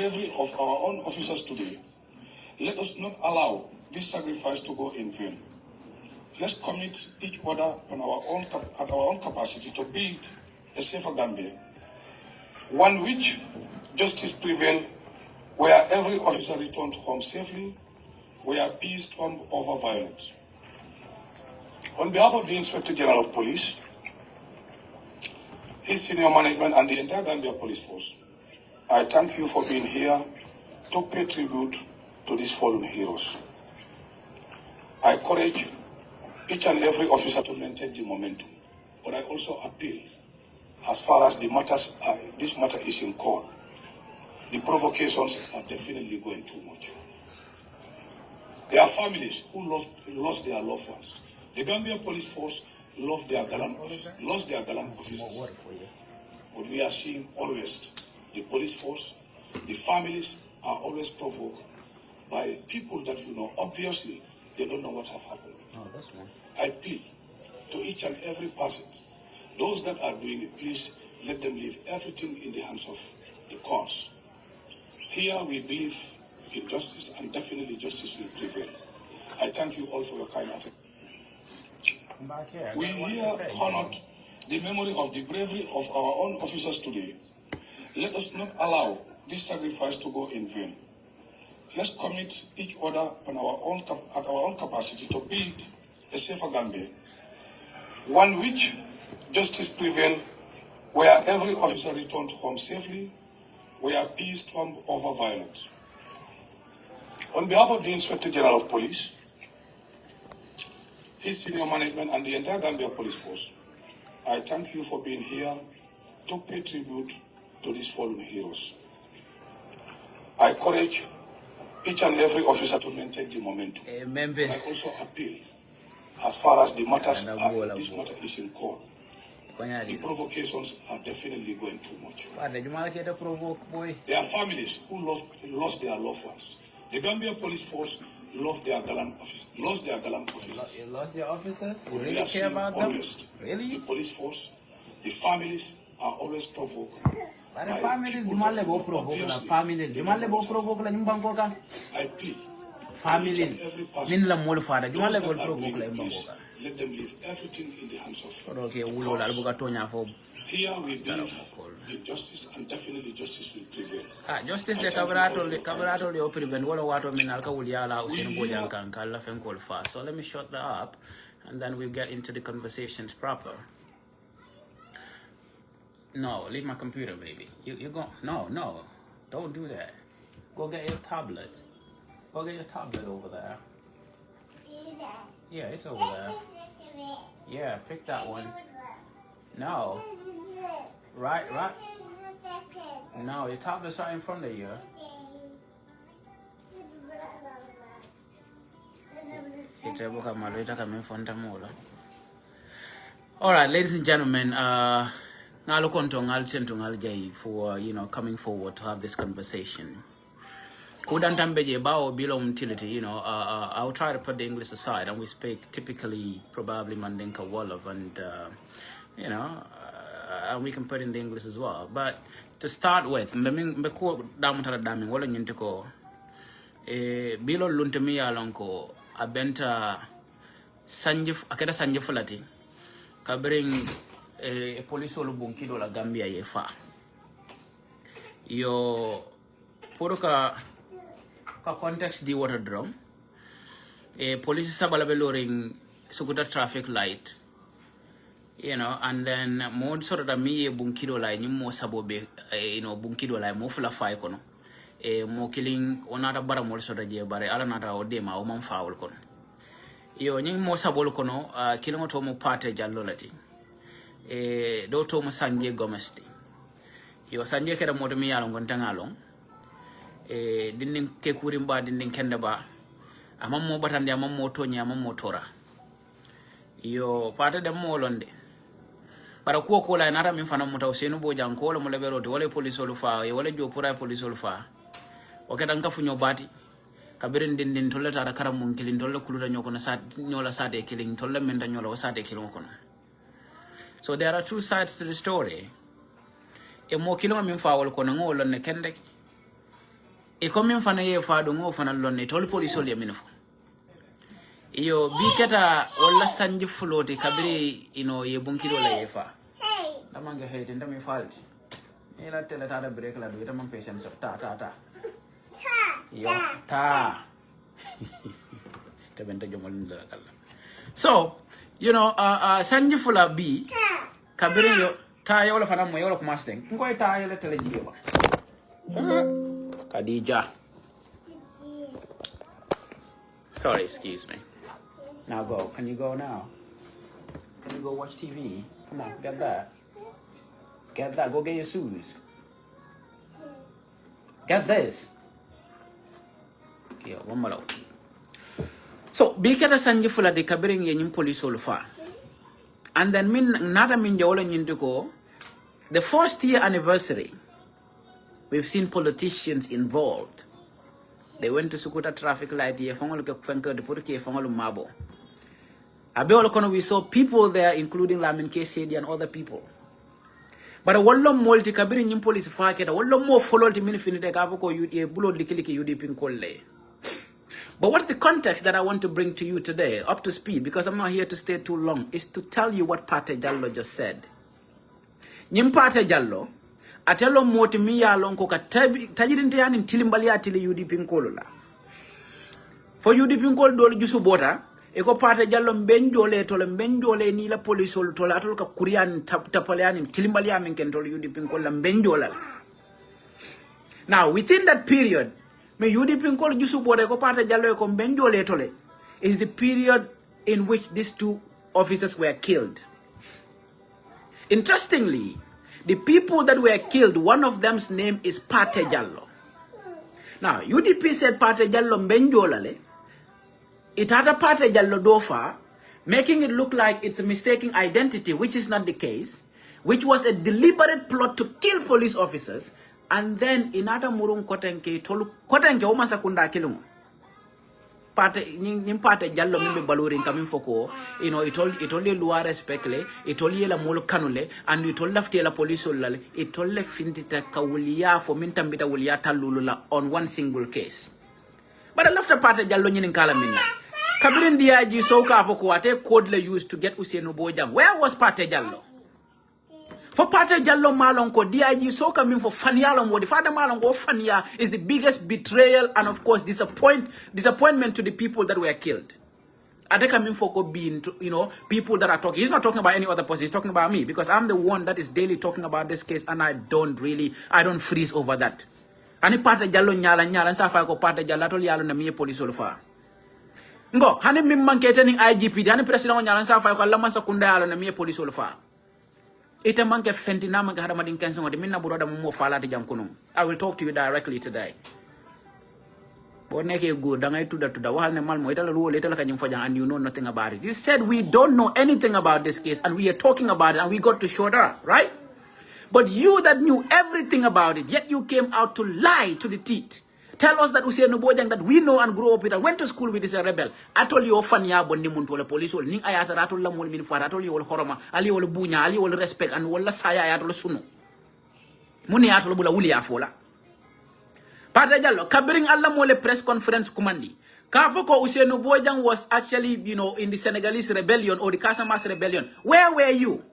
bravery of our own officers today, let us not allow this sacrifice to go in vain. Let's commit each other at our own capacity to build a safer Gambia, one which justice prevails, where every officer returns home safely, where peace trumps over violence. On behalf of the Inspector General of Police, his senior management and the entire Gambia Police Force, I thank you for being here to pay tribute to these fallen heroes. I encourage each and every officer to maintain the momentum, but I also appeal, as far as this matter is in court, the provocations are definitely going too much. There are families who lost their loved ones. The Gambia Police Force lost their gallant officers. But we are seeing always the police force, the families are always provoked by people that obviously they don't know what have happened. Oh, that's one. I plead to each and every person, those that are doing it, please let them leave everything in the hands of the courts. Here we believe in justice, and definitely justice will prevail. I thank you all for your kind attention. We here honored the memory of the bravery of our own officers today. Let us not allow this sacrifice to go in vain. Let's commit each other at our own capacity to build a safer Gambia, one which justice prevails, where every officer returns home safely, where peace trumps over violence. On behalf of the Inspector General of Police, his senior management and the entire Gambia Police Force, I thank you for being here to pay tribute to these fallen heroes. I encourage each and every officer to maintain the momentum. I also appeal, as far as this matter is in court, the provocations are definitely going too much. There are families who lost their loved ones. The Gambia Police Force lost their gallant officers. You lost their officers? You But really we are care about them? always, Really? the police force, the families are always provoked. But the family, you must go provoke la family. You must go provoke la nyumbangoka. I plead. Family. Min la mol fada. You must go Those that are provoke doing la it, please, nyumbangoka. let them leave everything in the hands of Okay, the ulo la courts. buka tonya for. Here we believe in justice, and definitely justice will prevail. Justice I the thank you all for your kabarato le prevent wala wato min alka uliala usin bojan kan kala fen call fast. So let me shut that up, and then we'll get into the conversations proper. No, leave my computer, baby. You go. No, don't do that. Go get your tablet. Go get your tablet over there. Yeah, it's over there. Yeah, pick that one. No. Right. No, your tablet's right in front of you. All right, ladies and gentlemen, for coming forward to have this conversation. I'll try to put the English aside, and we speak typically probably Mandinka Wolof, and and we can put in the English as well. But to start with, bilo luntemi alonko abenta sanjif akeda sanjifulati kabring police olu bunkido la Gambia yefa yo poroka ka context di water drum police sabala be loring sukuta traffic light, and then mo sort of mi bunkido la nyimo sabobe bunkido la mo fula fay kono mo killing onata bara mo sort of je bare ala nata o dema o man faul kono yo nyim mo sabol kono killing to mo Pateh Jallow lati do to mo sanje gomesti yo sanje keda mo mi yalo ngon tangalong dindin ke kurimba dindin kende ba amam mo batande amam mo tonya amam mo tora yo Pateh dem mo londe para ko la nara min fana muta usenu bojan ko mo leberoti wala police olufa wala jopura police olufa o kedan ka funyo bati kabirin dindin tolle tara karam mun kilin tolle kuluta nyoko na sat nyola sade kilin tolle menda nyola o sade kilin kono. So there are two sides to the story. E mo kilin min fawol kono ngol ne kende e comme fana ye fa do ngo fana lonne tol police ol yaminofo iyo bi keta wala sanji flote kabiri ye bunkiro la ye fa damanga hete ndami falti ila tele ta da break la do tamam patient ta yo ta tabenta jomol ndala kala so sanji fula bi kabiri yo ta yo la fana mo yo la kuma steng ngoy ta yo la tele jiba Khadija. Sorry, excuse me. Now go. Can you go now? Can you go watch TV? Come on, get that. Get that. Go get your shoes. Get this. Yeah, one more. So, bikata sanji fula de kabiring yenyim police olfa. And then nada min jawla nyinduko. The first year anniversary. We've seen politicians involved. They went to Sukuta traffic light here. We saw people there, including Lamin Kesedi and other people. But a wallo multi kabiri nyim police faket, a wallo more followed to minifini gavoko you bulo likiliki udipin kolle. But what's the context that I want to bring to you today, up to speed, because I'm not here to stay too long, is to tell you what Pateh Jallow just said. Nyim Pateh Jallow, atelo moti mi ya lonko ka tajirinte yani tilimbali atili UDP nkolola. For UDP nkol dole jusu bota, eko Pateh Jallow mbenjole ni la police ol tola atol ka kurian tapale yani tilimbali ya minkentol UDP nkola mbenjola. Now within that period, me UDP nkol jusu bota eko Pateh Jallow eko mbenjole tole is the period in which these two officers were killed. Interestingly, the people that were killed, one of them's name is Pateh Jallow. Now, UDP said Pateh Jallow mbenjolale. It had a Pateh Jallow dofa, making it look like it's a mistaken identity, which is not the case, which was a deliberate plot to kill police officers, and then inata murung kotenke oma sakunda kilungu. Pateh Jallow mimbe balurin kamin foko, it only lua respectle, it only la molo kanule, and it only lafti la police lale, it only fintita kawulia for mintambita wulia talulula on one single case. But I left the Pateh Jallow nyin kala minna. Kabirin diaji soka foko ate code le used to get Usainu Bojang. Where was Pateh Jallow? For Pateh Jallow malonko DIG soka min for fanialon wo the father malonko fania is the biggest betrayal and of course disappointment to the people that were killed. Adeka min for being people that are talking. He's not talking about any other person. He's talking about me because I'm the one that is daily talking about this case and I don't freeze over that. Ani Pateh Jallow nyala sa fa ko Pateh Jallow tol yalo na miye police olfa. Ngo hani min mankete ni IGP hani president nyala sa fa ko Allah man sakunda yalo na miye police olfa. Ita manke fentina manke hadamadin kenson de minna buroda mo falati jankunum. I will talk to you directly today. Boneke good dangay tuda wahal ne Malmo itala ruole itala kanyim fajang and you know nothing about it. You said we don't know anything about this case and we are talking about it and we got to show that, right? But you that knew everything about it, yet you came out to lie to the teeth. Tell us that Usainu Bojang that we know and grew up with and went to school with is a rebel. I told you ofan ya bonni muntu wala police wala ning ayata ratol la mol min fara atol wala horoma ali wala bunya ali wala respect and wala saya ayatol sunu. Muni ayatol bula wuli afola. Pateh Jallow kabiring alla mole press conference kumandi. Kafoko Usainu Bojang was actually, in the Senegalese rebellion or the Casamance rebellion. Where were you?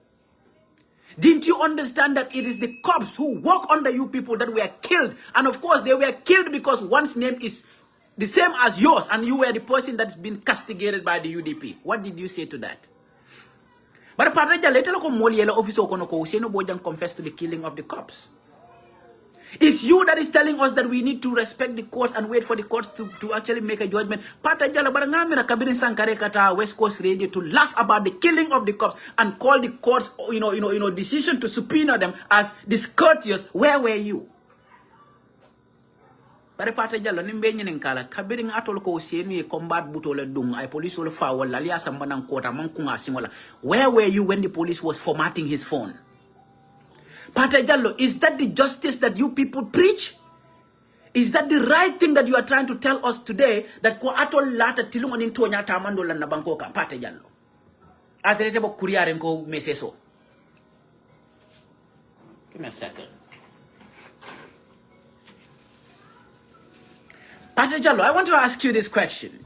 Didn't you understand that it is the cops who work under you people that were killed? And of course, they were killed because one's name is the same as yours and you were the person that's been castigated by the UDP. What did you say to that? But Pateh Jallow later officer Usainu Bojang confessed to the killing of the cops. It's you that is telling us that we need to respect the courts and wait for the courts to actually make a judgment. Pateh Jallow barangamira kabirin sankare kata West Coast Radio to laugh about the killing of the cops and call the courts, decision to subpoena them as discourteous. Where were you? But Pateh Jallow nimbenye nenkala kabirin atol ko Usainu ye combat butole dung ay police wala fa wala liya sambanang kota mankunga singola. Where were you when the police was formatting his phone? Pateh Jallow, is that the justice that you people preach? Is that the right thing that you are trying to tell us today? That ko atol lata tilungan into nya tamando la nabankoka Pateh Jallow. Aterete bo kuriaren ko meseso. Give me a second. Pastor Jallow, I want to ask you this question.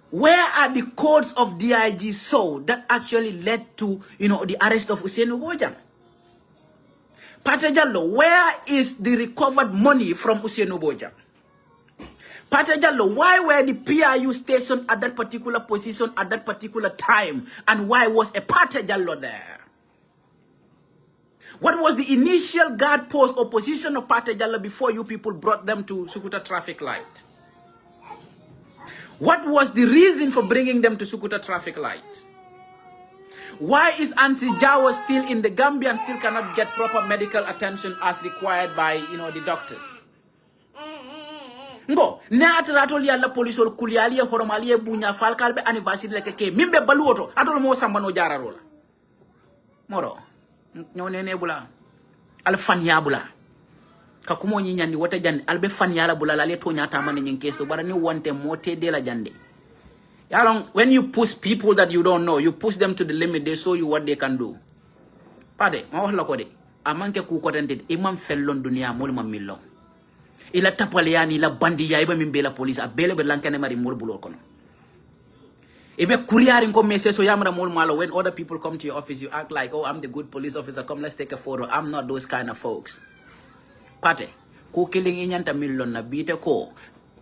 Where are the codes of DIG so that actually led to, the arrest of Usainu Bojang? Pateh Jallow, where is the recovered money from Usainu Bojang? Pateh Jallow, why were the PRU stationed at that particular position at that particular time? And why was a Pateh Jallow there? What was the initial guard post or position of Pateh Jallow before you people brought them to Sukuta traffic light? What was the reason for bringing them to Sukuta traffic light? Why is Auntie Jawa still in the Gambia and still cannot get proper medical attention as required by, the doctors? Ngo, na atratol yalla police or kuliali horomali bunya falkalbe anniversary like ke mimbe baluoto atol mo sambano jararola. Moro, nyone bula. Al fanya bula. Kakumo nyandi wata jande albe fanya bula la le tonya tamane nyinkeso bara ni wonte mote de la jande. When you push people that you don't know, you push them to the limit, they show you what they can do. Pateh, ma wax la ko de amanke ku ko tente imam fellon dunia mol ma millo. Ila tapaliani ila bandi ya iba mimbe la police abele be lankane mari mol bulo kono. Ibe kuriari ko message so yamra mol malo when other people come to your office you act like, "Oh, I'm the good police officer, come let's take a photo." I'm not those kind of folks. Pateh, ku killing inyanta million na bite ko.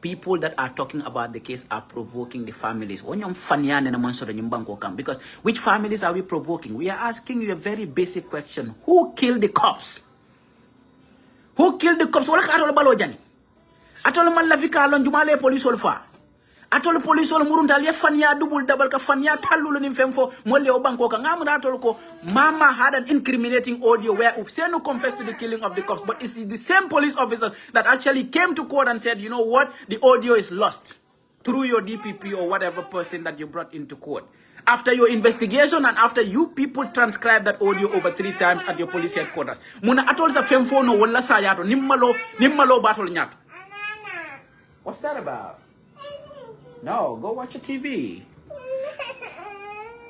People that are talking about the case are provoking the families. Because which families are we provoking? We are asking you a very basic question. Who killed the cops? Who killed the cops? Wala ka atol balo jani. Atol man la fika lon jumale police olfa. Atol police ol murunta le fanya double double ka fanya talulu nim femfo molle o banko ka ngamu atol ko mama had an incriminating audio where Ufsenu confessed to the killing of the cops, but it's the same police officer that actually came to court and said, "You know what, the audio is lost," through your DPP or whatever person that you brought into court. After your investigation and after you people transcribed that audio over 3 times at your police headquarters. Muna atol sa femfo no wala sayato nimmalo batol nyato. What's that about? No, go watch your TV.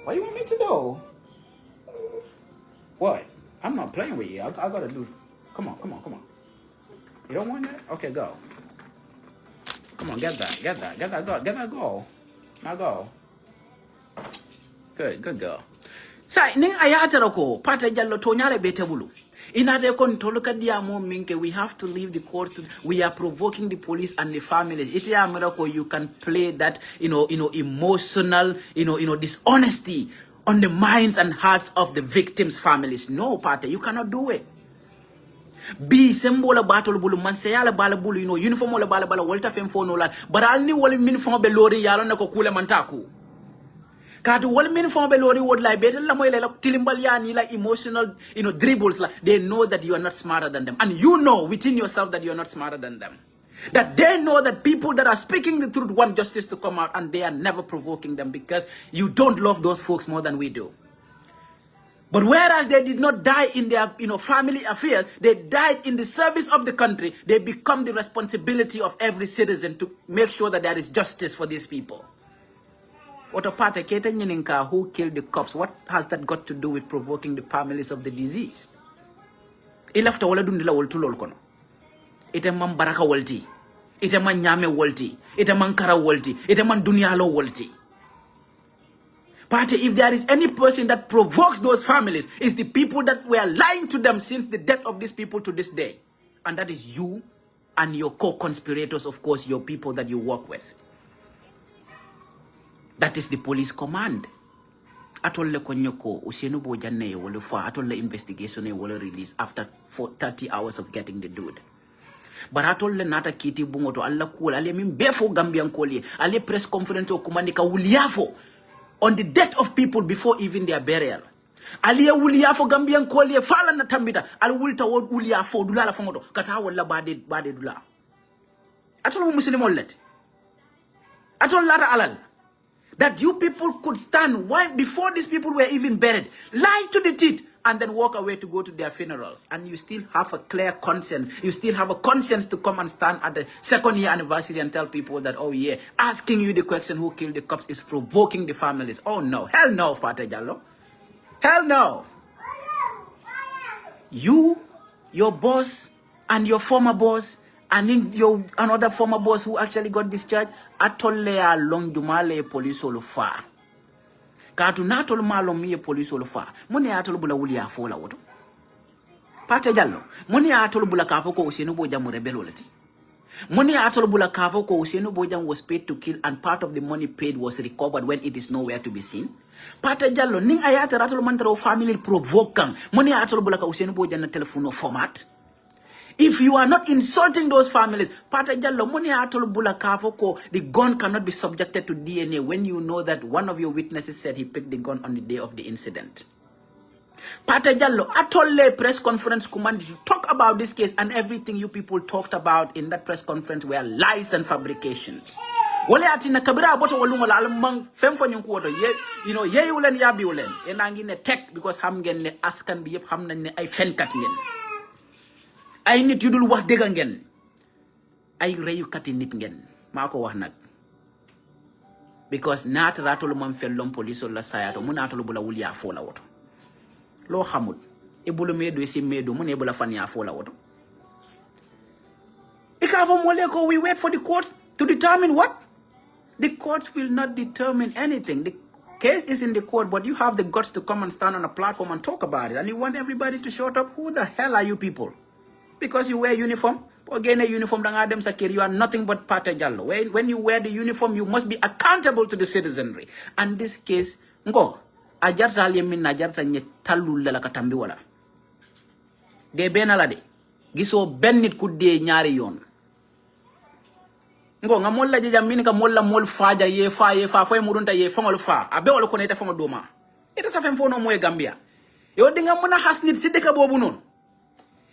What do you want me to do? What? I'm not playing with you. I gotta do. Come on. You don't want that? Okay, go. Come on, get that, go. Now go. Good girl. Sai, ning ayatara ko, Pateh Jallow tonyale bete bulu. We have to leave the court. We are provoking the police and the families. It's a miracle you can play that, emotional, dishonesty on the minds and hearts of the victims' families. No, Pateh, you cannot do it. Be sembola battle bulu mansayala bala bulu, uniform ola bala walta fem fono la. But I'll ni wali min fon belori yalo na ko kule mantaku. Kadu wal min fon be lori word like better la moy la tilimbaliani like emotional dribbles la. They know that you are not smarter than them, and you know within yourself that you are not smarter than them. That they know that people that are speaking the truth want justice to come out, and they are never provoking them because you don't love those folks more than we do. But whereas they did not die in their family affairs, they died in the service of the country. They become the responsibility of every citizen to make sure that there is justice for these people. Who killed the cops? What has that got to do with provoking the families of the deceased? Ilafta wala dundila woltulol kono. Ite man baraka wolti. Ite man nyame wolti. Ite man kara wolti. Ite man dunyalo wolti. Pateh, if there is any person that provokes those families, it's the people that were lying to them since the death of these people to this day. And that is you and your co-conspirators, of course, your people that you work with. That is the police command. Atolle konyoko Usainu Bojang will fa atolle investigation will release after 30 hours of getting the dude. But atolle nata kiti bungoto alla cool ale min befo Gambian koli ale press conference o kumandika wuliafo on the death of people before even their burial. Ali wuliafo Gambian koli fala na tambita al wulta wod wuliafo dulala fongoto kata wala bade dula. Atolle muslim ollet. Atolle lara alal. That you people could stand why before these people were even buried, lie to the teeth, and then walk away to go to their funerals. And you still have a clear conscience. You still have a conscience to come and stand at the 2nd year anniversary and tell people that, oh yeah, asking you the question who killed the cops is provoking the families. Oh no, hell no, Pateh Jallow. Hell no. You, your boss, and your former boss And then another former boss who actually got discharged, atolle ya long jumale police olu fa. Katu natol malo miye police olu fa. Mone atol bula wuli ya fola woto. Pateh Jallow, mone atol bula kafo ko Ousainou Bojang mo rebel olati. Money atol bula kafo ko Ousainou Bojang was paid to kill, and part of the money paid was recovered when it is nowhere to be seen. Pateh Jallow, ning ayata ratol mantaro family provokang. Money atol bula ka Ousainou Bojang na telephone format. If you are not insulting those families, Pateh Jallow, money atol bula kafo ko, the gun cannot be subjected to DNA when you know that one of your witnesses said he picked the gun on the day of the incident. Pateh Jallow, atole press conference commanded to talk about this case, and everything you people talked about in that press conference were lies and fabrications. Wale atina kabira aboto walungo la alamang femfo nyunku woto ye ye ulen yabi ulen enangi ne tek because ham ngen ne askan bi yep xam nañ ne ay fenkat ngeen ay nit yudul wax dega ngeen ay reyu kati nit ngeen mako wax nak because nat ratolo mam fel lom police la sayato mu natolo bula wul ya fola woto lo xamul e bulu medo si medo mu ne bula fan ya fola woto ikavo mole ko we wait for the courts to determine what. The courts will not determine anything. The case is in the court, but you have the guts to come and stand on a platform and talk about it. And you want everybody to shut up. Who the hell are you people? Because you wear uniform? Again, a uniform, you are nothing but Pateh Jallow. When you wear the uniform, you must be accountable to the citizenry. And this case, ngo, ajarta aliyemin ajarta nye talu lela katambi wala. De benalade. Giso benit kudde nyari yon. Ngo nga molla jeja mini ka molla mol faja ye fa fo murunta ye fangol fa abe wala ko neta fango doma ita sa fem fo no moy Gambia yo di nga muna has nit ci deka bobu non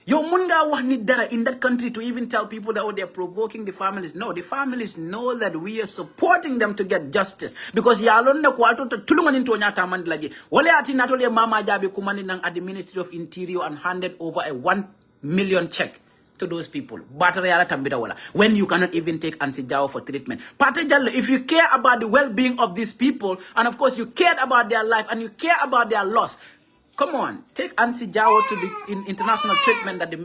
yo mun nga wax nit dara in that country to even tell people that they're provoking the families. No, the families know that we are supporting them to get justice because ya lon na ko alto tulunga ninto nyata mandilaje wala ati natole mama jabe kumani nang at the Ministry of Interior and handed over a 1 million check to those people. When you cannot even take Ansi for treatment. Pateh Jallow, if you care about the well-being of these people, and of course you cared about their life and you care about their loss, come on, take Ansi to the international treatment that the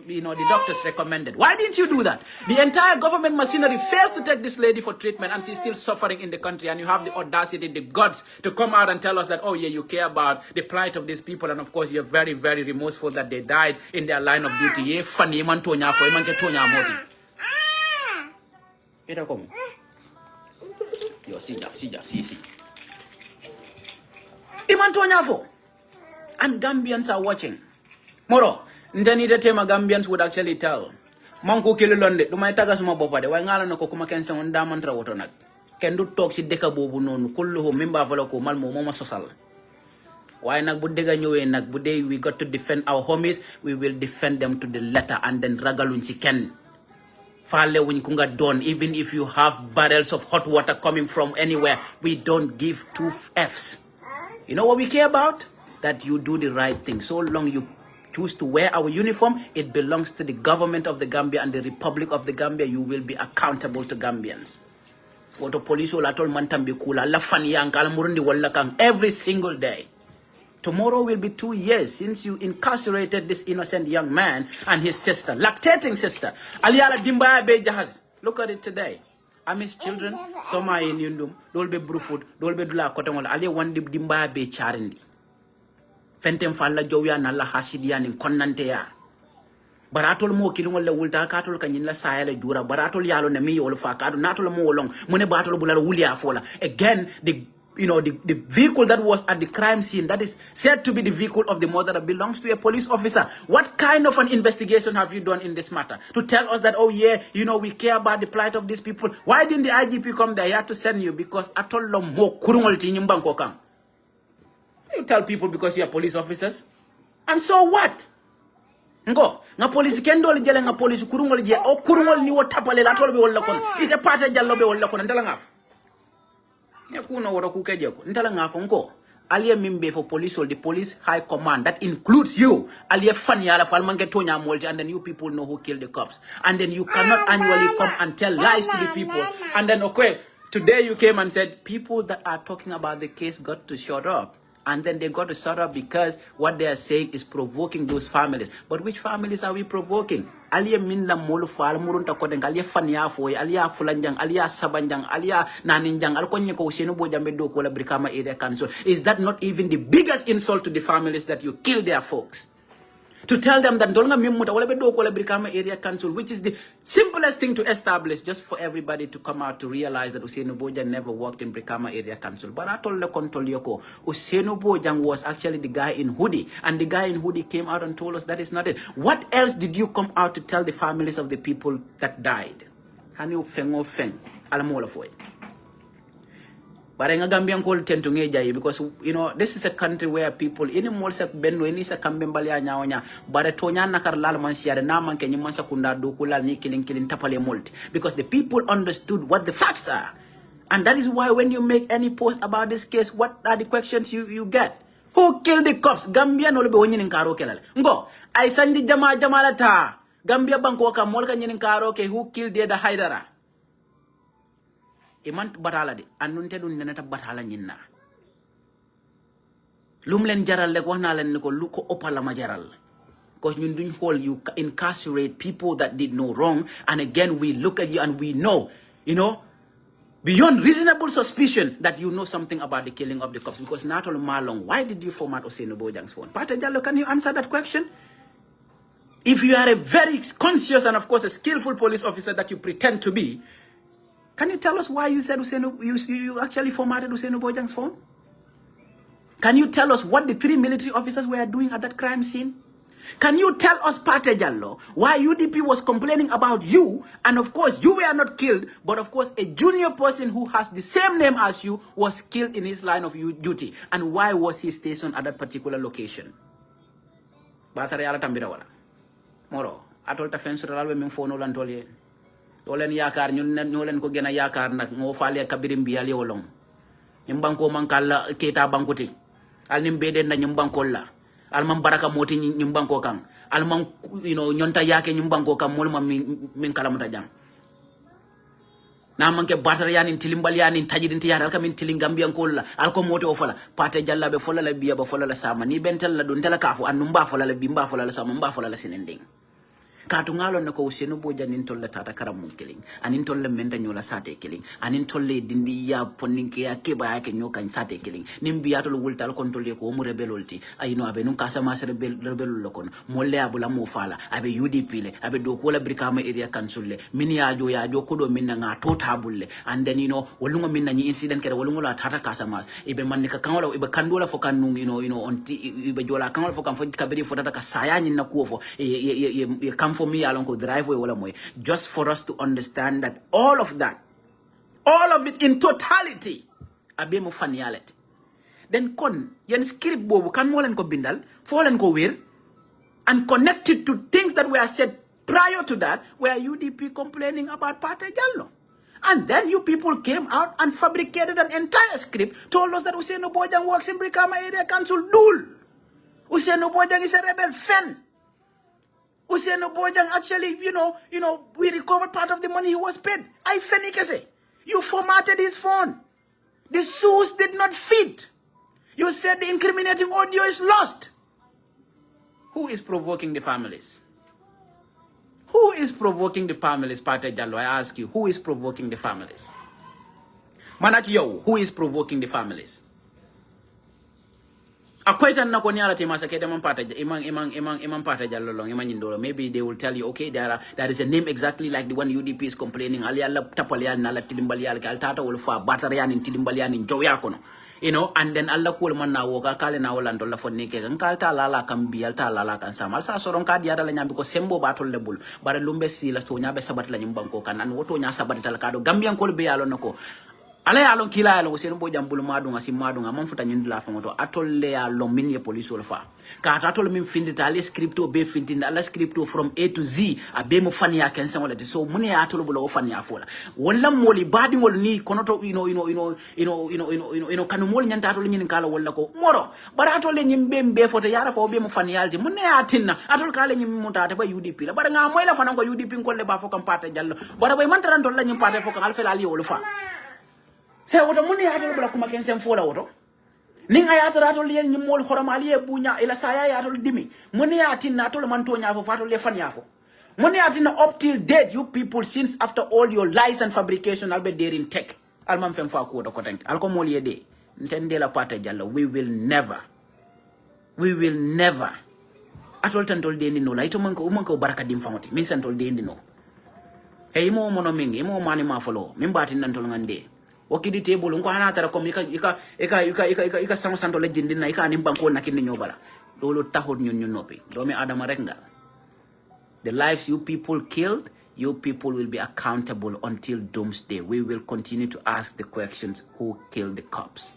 doctors recommended. Why didn't you do that? The entire government machinery fails to take this lady for treatment, and she's still suffering in the country, and you have the audacity, the guts to come out and tell us that, oh yeah, you care about the plight of these people, and of course you're very, very remorseful that they died in their line of duty. Yeah, funny man tonya for man ke tonya moti. Ita komo. Yo, see. Iman tonya for. And Gambians are watching. Moro, ndanita tema Gambians would actually tell. Manko kilo londe, do my tagas ma bopade, wa ngala na ko kuma kensa on da mantra woto nak. Ken du tok si deka bobu nonu, kullu ho mimba vola ko Malmo moma sosal. Why nak bu dega ñëwé nak bu day we got to defend our homies, we will defend them to the letter and then ragalun ci ken. Fale wuñ ko nga don, even if you have barrels of hot water coming from anywhere, we don't give two Fs. You know what we care about? That you do the right thing. So long you choose to wear our uniform, it belongs to the government of the Gambia and the Republic of the Gambia. You will be accountable to Gambians. For the police, every single day. Tomorrow will be 2 years since you incarcerated this innocent young man and his sister, lactating sister. Aliala Dimbaya Be Jahaz. Look at it today. Ami's children, some are in Yundum, Dolbe Brufut, Dolbe Dula Kotangol, Ali one Dimbaya Be Charindi. Fentem falla jowya na la hasidiya nin konnante ya baratol mo kilungol le wulta katol kanyin la sayale jura baratol yalo ne mi yol fa kadu natol mo wolong mune batol bulal wulia fola again the vehicle that was at the crime scene that is said to be the vehicle of the murder that belongs to a police officer. What kind of an investigation have you done in this matter to tell us that, oh yeah, we care about the plight of these people? Why didn't the IGP come there? He had to send you because atol lo mo kurungol ti nyimbanko kang. You tell people because you are police officers. And so what? Ngo, nga police kendo jele nga police kurungol je o kurungol ni wotapale la tolbe wala kon. Ite Pateh Jallow be wala kon ndala ngaf. Ya kuno wora ku keje ko. Ndala ngaf ngo. Aliye mimbe for police or the police high command that includes you. Aliye fani ala falmange tonya molti, and then you people know who killed the cops. And then you cannot annually come and tell lies to the people. And then okay, today you came and said people that are talking about the case got to shut up. And then they got to shut up because what they are saying is provoking those families. But which families are we provoking? Aliya minla molu fal murunta ko denga aliya fanya foy aliya fulanjang aliya sabanjang aliya naninjang alkonye ko usenu bojambe do ko la Brikama area council. Is that not even the biggest insult to the families that you kill their folks? To tell them that Dolga Mimuta wala be do ko la Brikama area council, which is the simplest thing to establish, just for everybody to come out to realize that Usenu Bojang never worked in Brikama area council. But I told the control yoko, Usenu Bojang was actually the guy in hoodie, and the guy in hoodie came out and told us that is not it. What else did you come out to tell the families of the people that died? Hanu feng feng alamola foy. But I Gambian call tend to ngejay because this is a country where people in molsa benno ini sa kambembalia nyaonya but tonya nakar lal man siare na man kenyi man sakunda do kula ni killing tapale multi because the people understood what the facts are. And that is why when you make any post about this case, what are the questions you get? Who killed the cops? Gambia no be wonyin karo kelale. Ngo ay sandi jamalata. Gambia banko ka molka nyin karo ke who killed the Haidara. Iman batala de anunte dun nenata batala nyinna lum len jaral lek waxna len ko lu ko opala ma jaral because ñun duñ xol you incarcerate people that did no wrong, and again we look at you and we know beyond reasonable suspicion that you know something about the killing of the cops. Because not only Malong, why did you format Oseno Bojang's phone? Pateh Jallow, can you answer that question? If you are a very conscious and of course a skillful police officer that you pretend to be, can you tell us why you said you actually formatted Usenu Bojang's phone? Can you tell us what the 3 military officers were doing at that crime scene? Can you tell us, Pateh Jallow, why UDP was complaining about you, and of course you were not killed, but of course a junior person who has the same name as you was killed in his line of duty, and why was he stationed at that particular location? Batare ala tambira wala. Moro, atol ta fensural we min fono lan tolye. Olen yakar ñun ko gëna yakar nak mo faale kabirim bi yali wolong ñim banko man kala keta bankuti al nim beden na ñim banko la al man baraka moti ñim banko kan al man ñonta yake ñim banko kan mol man min kala muta jang na man ke batar yani tilimbal yani tajidin ti yatal kam tilin Gambian ko la al ko moti o fala Pateh Jallow be fola la biya ba fola la sama ni bentel la don tela kafu an mba fola la bi mba fola la sama mba fola la sinending Katu ngalo na ko Usenu Bojang intolle tata karamu killing anin tolle menda nyola sate killing anin tolle dindi ya poninke ya keba yake nyoka sate killing nimbi atol wultal kontrolle ko mu rebelolti ayino abe nun kasa mas rebelol lokon molle abula mo fala abe UDP le abe do ko la Brikama area council le min ya jo ko do min nga to tabulle and then wolungo min ni incident kere wolungo la tata kasa mas ibe man ka kanwala ibe kandola fo kan onti ibe jola kanwala fo kan fo kabiri fo tata ka saya nyin na ko fo for me along ko driveway wala moy just for us to understand that all of it in totality abe mo faniality then kon yen script bobu kan mo len ko bindal fo len ko wer and connected to things that were said prior to that where UDP complaining about Pateh Jallow. And then you people came out and fabricated an entire script, told us that Usenu Bojang works in Brikama area council. Dul Usenu Bojang is a rebel fan. Usenu Bojang actually, we recovered part of the money he was paid. I fenikese. You formatted his phone. The shoes did not fit. You said the incriminating audio is lost. Who is provoking the families? Who is provoking the families, Pateh Jallow? I ask you, who is provoking the families? Manak yo, who is provoking the families? Akwaitan na konyala timasa kete man Pateh imang Pateh Jallow long imang indolo. Maybe they will tell you, okay, there is a name exactly like the one UDP is complaining. Ali ala tapalian na la tilimbalian ka altata wolfa batarian in tilimbalian in joyakono. And then Allah cool man na woka kale na wala ndola fonni ke kan kalta lala kan bial ta lala kan samal sa soron ka diada la nyambi ko sembo batol lebul bare lumbe si la to nyabe sabat la nyimbanko kan an woto nya sabat tal kado Gambian ko be yalo nako ala yalo kila yalo Usenu Bojang bulu madunga si madunga man futa nyindi la fongoto atolle yalo min ye police wol fa ka atol min findita ale scripto be findinda ala scripto from A to Z abe mo fani ya kensen wala so muni ya atol bulo fani ya fola wala moli badi wol ni konoto kanu mol nyanta atol nyin kala wala ko moro bara atol nyimbe mbe foto yara fo be mo fani yalti muni ya tinna atol kala nyim mutata ba UDP la bara nga moy la fanan ko UDP ko le ba fo kam Pateh Jallow bara bay man taran dol la nyim Pateh fo kam alfela ali wol fa se woto muni ya atol bla kuma kensen fola woto Ning ayato ratol yen ni mol horomali e bunya ila saya yatol dimi. Moni atin natol manto nyafo fatol le fan yafo. Moni atin up till date you people since after all your lies and fabrication albe there in tech. Alman fem fa ko do ko tank. Alko mol yede. Ntende la Pateh Jallow. We will never atol tantol de no la ito manko baraka dim famoti. Min santol de no. Hey mo mono mingi mo mani ma follow. Min batin nantol ngande. Wakidi table ngo hana tara kom ika sama santo le jindi na ika ni banko na kindi nyobala lolo tahod ñun nopi domi adama rek nga. The lives you people killed, you people will be accountable until doomsday. We will continue to ask the questions, who killed the cops?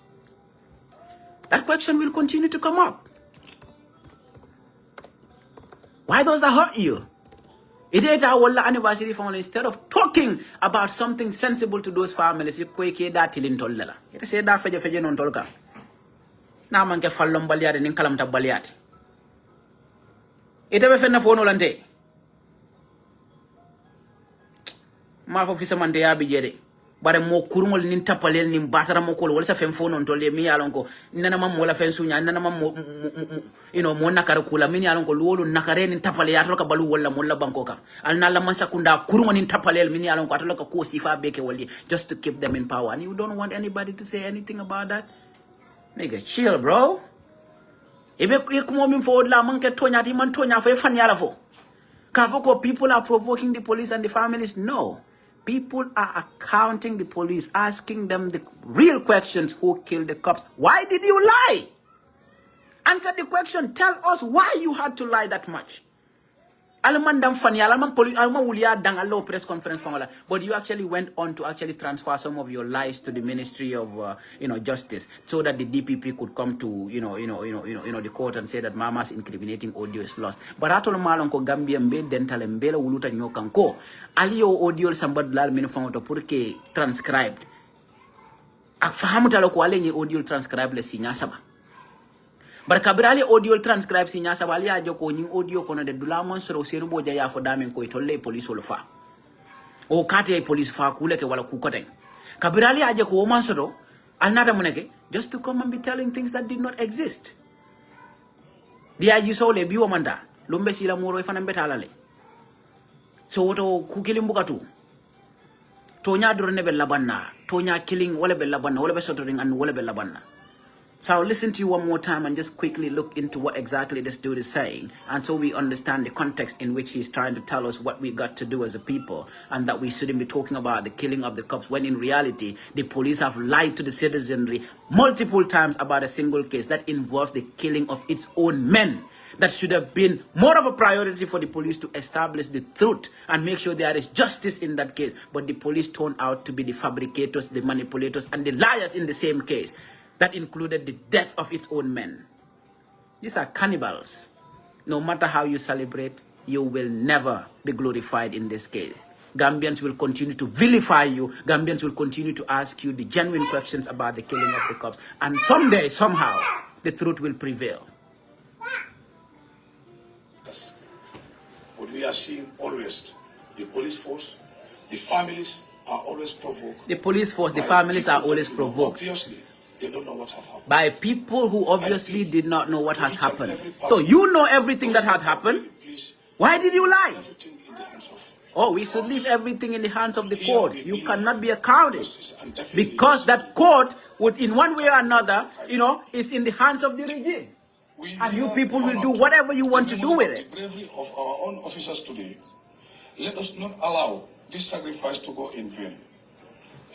That question will continue to come up. Why does that hurt you? It is our anniversary family. Instead of talking about something sensible to those families, you kweke da tilin tollela. It say da feje non tolka. Na manke fallom baliade nin kalamta baliade. Ite be fenna fono lante. Ma fo fisa mante ya bi jede. Bare mo kurungol nin tapalel nin batara mo ko wala sa fen fono tolle mi yalon ko nana mam wala fen sunya nana mam mo nakara kula min yalon ko lolu nakare nin tapale ya to ka balu wala mo la banko ka al na la masakunda kurungol nin tapalel min yalon ko atolo ka ko sifa beke wali just to keep them in power, and you don't want anybody to say anything about that. Nigga, chill, bro. Ebe kumo min forward la man ke tonya ti man tonya fo e fan yala fo ka fo ko people are provoking the police and the families. No, people are accounting the police, asking them the real questions. Who killed the cops? Why did you lie? Answer the question. Tell us why you had to lie that much. Alamandam funny, alaman police, alaman wuliya dang allo press conference fangala. But you actually went on to actually transfer some of your lies to the Ministry of Justice, so that the DPP could come to the court and say that Mama's incriminating audio is lost. But atol malon ko Gambia mbe dental mbela wuluta nyokanko. Aliyo audio sambad lal minu fangoto purke transcribed. Akfahamu talo ko alenye audio transcribed le sinya saba. Barkabirali audio transcribe si nyasa bali ajo ko nyin audio kono de dula mon soro seru boja ya fo damen ko tolle police wol fa o kate police fa kule ke wala ku ko den kabirali ajo ko man soro another muneke just to come and be telling things that did not exist. Dia you saw le biwo manda lumbe sila moro fana betalale so woto ku kilimbuka tu to nya doro ne be labanna to nya killing wala be labanna wala be sotoring and wala be labanna. So I'll listen to you one more time and just quickly look into what exactly this dude is saying, and so we understand the context in which he's trying to tell us what we got to do as a people, and that we shouldn't be talking about the killing of the cops, when in reality the police have lied to the citizenry multiple times about a single case that involves the killing of its own men. That should have been more of a priority for the police to establish the truth and make sure there is justice in that case. But the police turned out to be the fabricators, the manipulators, and the liars in the same case. That included the death of its own men. These are cannibals. No matter how you celebrate, you will never be glorified in this case. Gambians will continue to vilify you. Gambians will continue to ask you the genuine questions about the killing of the cops. And someday, somehow, the truth will prevail. What we are seeing always, the police force, the families are always provoked. The police force, the families are always provoked. Obviously, they don't know what has happened. By people who obviously did not know what has happened. So you know everything that had happened. Why did you lie? Oh, we should leave everything in the hands of the courts. You cannot be accounted. Because that court would, in one way or another, is in the hands of the regime. And you people will do whatever you want to do with it. The bravery of our own officers today, let us not allow this sacrifice to go in vain.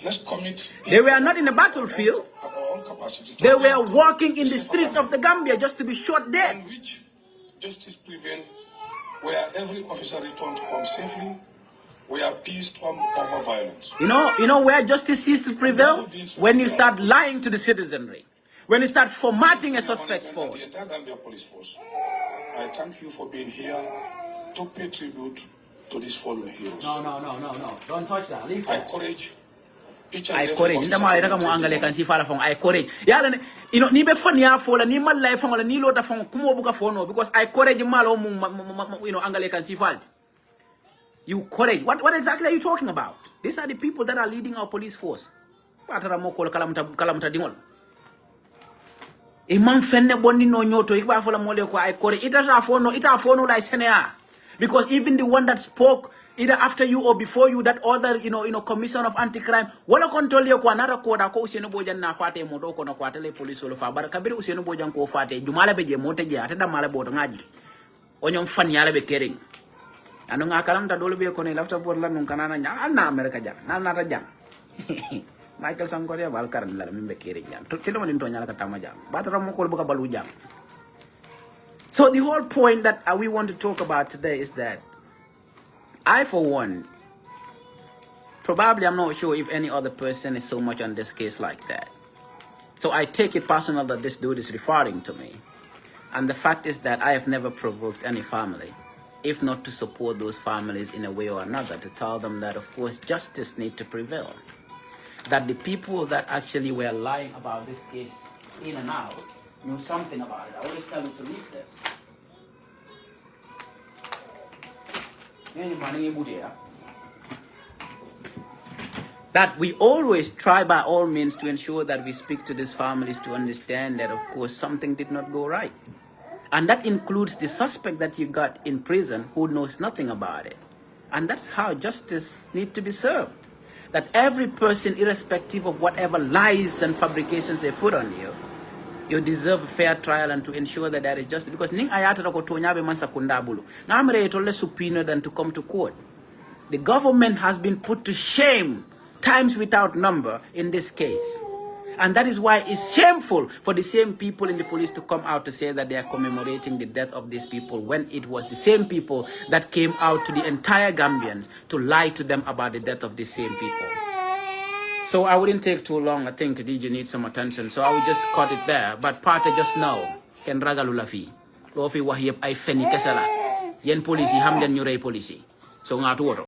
Let's commit. They were not in the battlefield. They were walking in the streets of the Gambia just to be shot dead. In which justice prevails, where every officer returns home safely, where peace comes over violence. You know where justice ceases to prevail? When you start lying to the citizenry. When you start formatting a suspect's phone. The entire Gambia police force, I thank you for being here to pay tribute to these fallen heroes. No. Don't touch that. Leave I encourage. I courage. Ndama ira kama angale kan si fala fong. I courage. Yala ni be fon ya fola ni mal life fong ni lota fong kumo buka fono because I courage malo angale kan si falt. You courage. What exactly are you talking about? These are the people that are leading our police force. Patara mo ko kalamta dingol. Imam fenne bondi no nyoto ikba fola mole ko ay kore ita fono like senea. Because even the one that spoke either after you or before you, that other commission of anti-crime, wala control yo ko anara ko da ko useno bojan na fate mo do ko na kwatele police wala fa bar kabiri useno bojan ko fate jumala be je mote je ata da mala bodo ngaji onyom fan yala be kering anu ngakalam da dole be ko ne lafta bor lan nun kanana nya na america jang na ta jang Michael Sangoria balkaran la mimbe kering jang to telo mon to nyala ka tama jang batara mo ko buka balu jang. So the whole point that we want to talk about today is that I, for one, probably I'm not sure if any other person is so much on this case like that. So I take it personal that this dude is referring to me. And the fact is that I have never provoked any family, if not to support those families in a way or another, to tell them that, of course, justice needs to prevail. That the people that actually were lying about this case in and out knew something about it. I always tell you to leave this. That we always try by all means to ensure that we speak to these families to understand that, of course, something did not go right. And that includes the suspect that you got in prison who knows nothing about it. And that's how justice needs to be served. That every person, irrespective of whatever lies and fabrications they put on you, you deserve a fair trial and to ensure that there is justice. Because ning ayata ko tonya be man sakunda bulu. Na amre itolle subpoena than to come to court. The government has been put to shame times without number in this case. And that is why it's shameful for the same people in the police to come out to say that they are commemorating the death of these people when it was the same people that came out to the entire Gambians to lie to them about the death of these same people. So I wouldn't take too long. I think DJ needs some attention. So I will just cut it there. But Pateh just know, ken ragalula fi. Lo fi wahiyep ay feni kesala. Yen police, hamden nyurey police. So ngatu woto.